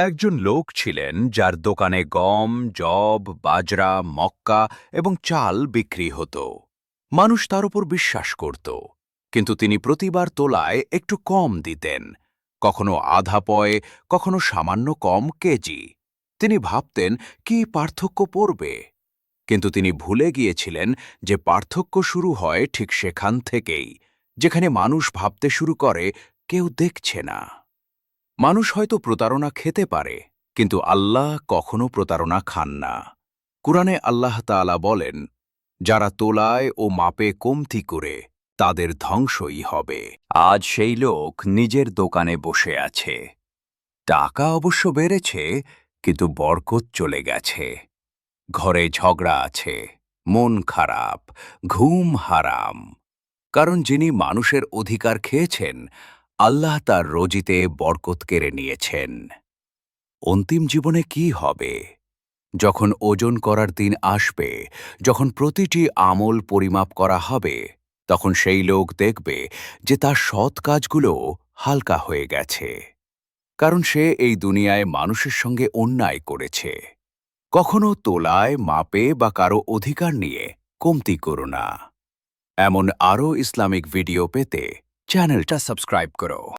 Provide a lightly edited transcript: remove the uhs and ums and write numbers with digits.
একজন লোক ছিলেন যার দোকানে গম, যব, বাজরা, মক্কা এবং চাল বিক্রি হতো। মানুষ তার উপর বিশ্বাস করত, কিন্তু তিনি প্রতিবার তোলায় একটু কম দিতেন, কখনো আধা পয়, কখনো সামান্য কম কেজি। তিনি ভাবতেন কি পার্থক্য পড়বে, কিন্তু তিনি ভুলে গিয়েছিলেন যে পার্থক্য শুরু হয় ঠিক সেখান থেকেই, যেখানে মানুষ ভাবতে শুরু করে কেউ দেখছে না। মানুষ হয়তো প্রতারণা খেতে পারে, কিন্তু আল্লাহ কখনো প্রতারণা খান না। কুরআনে আল্লাহ তাআলা বলেন, যারা তোলায় ও মাপে কমতি করে তাদের ধ্বংসই হবে। আজ সেই লোক নিজের দোকানে বসে আছে। টাকা অবশ্য বেড়েছে, কিন্তু বরকত চলে গেছে। ঘরে ঝগড়া আছে, মন খারাপ, ঘুম হারাম। কারণ যিনি মানুষের অধিকার খেয়েছেন, আল্লাহ তার রোজিতে বরকত কেড়ে নিয়েছেন। অন্তিম জীবনে কি হবে? যখন ওজন করার দিন আসবে, যখন প্রতিটি আমল পরিমাপ করা হবে, তখন সেই লোক দেখবে যে তার সৎ কাজগুলো হালকা হয়ে গেছে। কারণ সে এই দুনিয়ায় মানুষের সঙ্গে অন্যায় করেছে। কখনো তোলায়, মাপে বা কারো অধিকার নিয়ে কমতি করো না। এমন আরও ইসলামিক ভিডিও পেতে চ্যানেলটা সাবস্ক্রাইব করো।